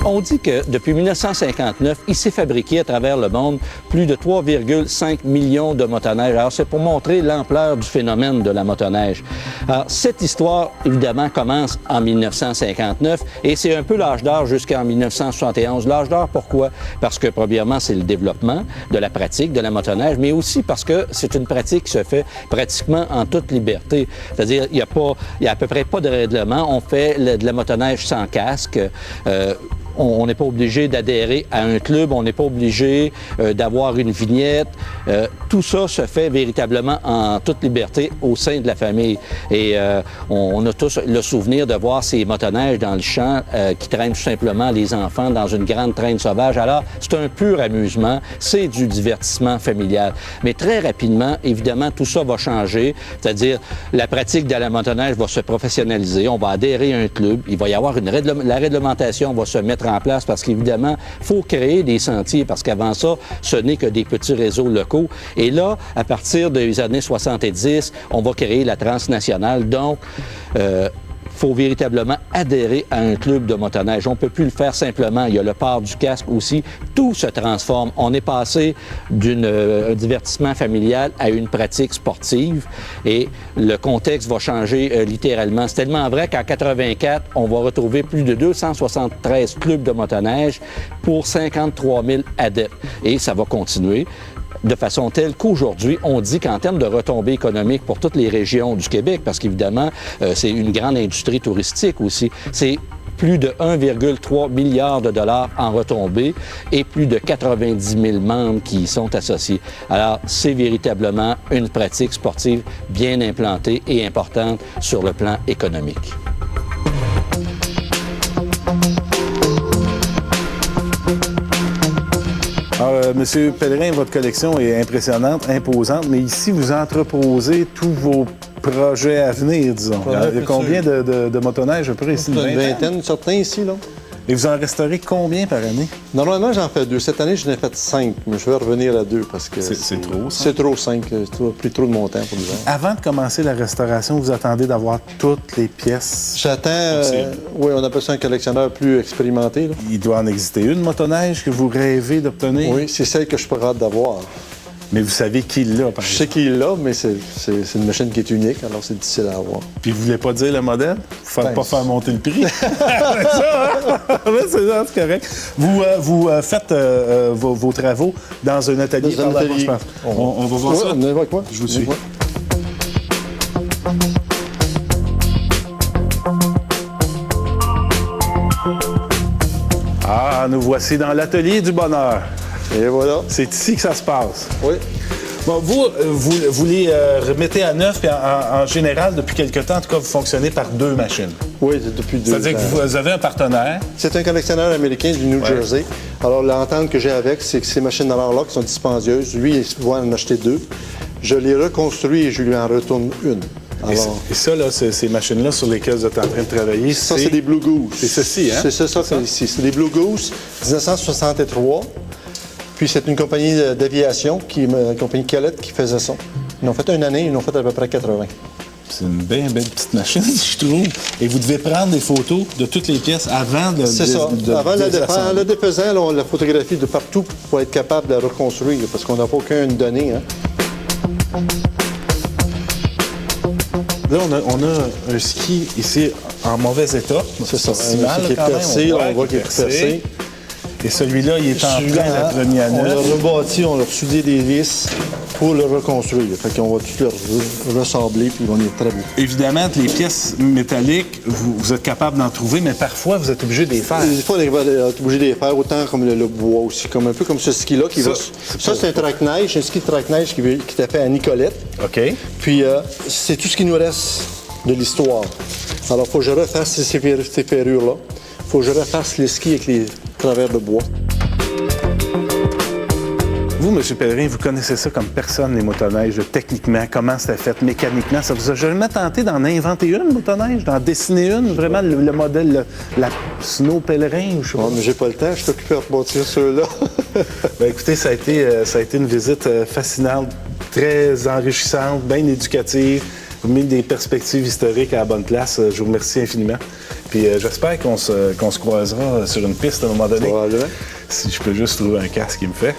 On dit que depuis 1959, il s'est fabriqué à travers le monde plus de 3,5 millions de motoneiges. Alors, c'est pour montrer l'ampleur du phénomène de la motoneige. Alors, cette histoire, évidemment, commence en 1959 et c'est un peu l'âge d'or jusqu'en 1971. L'âge d'or, pourquoi? Parce que, premièrement, c'est le développement de la pratique de la motoneige, mais aussi parce que c'est une pratique qui se fait pratiquement en toute liberté. C'est-à-dire, il y a à peu près pas de règlement. On fait de la motoneige sans casque. On n'est pas obligé d'adhérer à un club, on n'est pas obligé d'avoir une vignette. Tout ça se fait véritablement en toute liberté au sein de la famille. Et on a tous le souvenir de voir ces motoneiges dans le champ qui traînent tout simplement les enfants dans une grande traîne sauvage. Alors, c'est un pur amusement, c'est du divertissement familial. Mais très rapidement, évidemment, tout ça va changer. C'est-à-dire, la pratique de la motoneige va se professionnaliser, on va adhérer à un club, il va y avoir la réglementation va se mettre en place parce qu'évidemment, il faut créer des sentiers parce qu'avant ça, ce n'est que des petits réseaux locaux. Et là, à partir des années 70, on va créer la transnationale. Donc, il faut véritablement adhérer à un club de motoneige. On ne peut plus le faire simplement. Il y a le port du casque aussi. Tout se transforme. On est passé d'un divertissement familial à une pratique sportive et le contexte va changer littéralement. C'est tellement vrai qu'en 84, on va retrouver plus de 273 clubs de motoneige pour 53 000 adeptes. Et ça va continuer de façon telle qu'aujourd'hui, on dit qu'en termes de retombées économiques pour toutes les régions du Québec, parce qu'évidemment, c'est une grande industrie touristique aussi, c'est plus de 1,3 milliard de dollars en retombées et plus de 90 000 membres qui y sont associés. Alors, c'est véritablement une pratique sportive bien implantée et importante sur le plan économique. Alors, Monsieur Pellerin, votre collection est impressionnante, imposante, mais ici, vous entreposez tous vos projets à venir, disons. Il y a combien de motoneiges à peu près ici? Une vingtaine, certains ici, là. Et vous en restaurez combien par année? Normalement, j'en fais 2. Cette année, j'en ai fait 5, mais je vais revenir à 2 parce que... C'est trop, ça? C'est trop, 5. C'est plus trop de mon temps pour l'hiver. Avant de commencer la restauration, vous attendez d'avoir toutes les pièces? J'attends... oui, on appelle ça un collectionneur plus expérimenté, là. Il doit en exister une motoneige que vous rêvez d'obtenir? Oui, c'est celle que je pourrais hâte d'avoir. Mais vous savez qui l'a, par Je sais qui l'a, mais c'est une machine qui est unique, alors c'est difficile à avoir. Puis vous voulez pas dire le modèle? Faut pas faire monter le prix. c'est ça, hein? c'est correct. Vous faites vos travaux dans un atelier. Dans un atelier. Je pense. On va voir ça. On va avec moi. Je vous suis. Ah, nous voici dans l'atelier du bonheur. Et voilà. C'est ici que ça se passe. Oui. Bon, vous les remettez à neuf, puis en général, depuis quelque temps, en tout cas, vous fonctionnez par 2 machines. Oui, depuis 2 ans. C'est-à-dire que vous avez un partenaire. C'est un collectionneur américain du New Jersey. Alors, l'entente que j'ai avec, c'est que ces machines là qui sont dispendieuses, lui, il va en acheter 2. Je les reconstruis et je lui en retourne une. Alors, et ça, là, ces machines-là sur lesquelles vous êtes en train de travailler, ça, c'est des Blue Goose. C'est ceci, hein? C'est ça, c'est ici. C'est des Blue Goose, 1963. Puis c'est une compagnie d'aviation, une compagnie Kellett, qui faisait ça. Ils ont fait une année, ils en ont fait à peu près 80. C'est une bien belle petite machine, je trouve. Et vous devez prendre des photos de toutes les pièces avant de... C'est ça. Avant le défaisant, là, on la photographie de partout pour être capable de la reconstruire, parce qu'on n'a pas aucune donnée. Hein. Là, on a un ski ici en mauvais état. C'est ça. Si mal, qui est percé, on voit qu'il est percé. Et celui-là, il est en plein d'être remis à neuf. On l'a rebâti, on l'a soudé des vis pour le reconstruire. Fait qu'on va tout le ressembler, puis on est très beau. Évidemment, les pièces métalliques, vous êtes capable d'en trouver, mais parfois, vous êtes obligé de les faire. Des fois, on est obligé de les faire, autant comme le bois aussi, comme un peu comme ce ski-là. Ça, c'est un traque-neige, un ski de traque-neige qui était fait à Nicolette. OK. Puis, c'est tout ce qui nous reste de l'histoire. Alors, il faut que je refasse ces ferrures-là. Il faut que je refasse les skis avec les travers de bois. Vous, M. Pellerin, vous connaissez ça comme personne, les motoneiges, techniquement, comment c'était fait, mécaniquement. Ça vous a jamais tenté d'en inventer une, motoneige, d'en dessiner une, vraiment le modèle, la Snow Pellerin, ou je sais pas. Non, mais j'ai pas le temps, je suis occupé à rebâtir ceux-là. Bien, écoutez, ça a été une visite fascinante, très enrichissante, bien éducative. Vous mis des perspectives historiques à la bonne place. Je vous remercie infiniment. Puis j'espère qu'on se croisera sur une piste à un moment donné. Probablement. Si je peux juste trouver un casque qui me fait.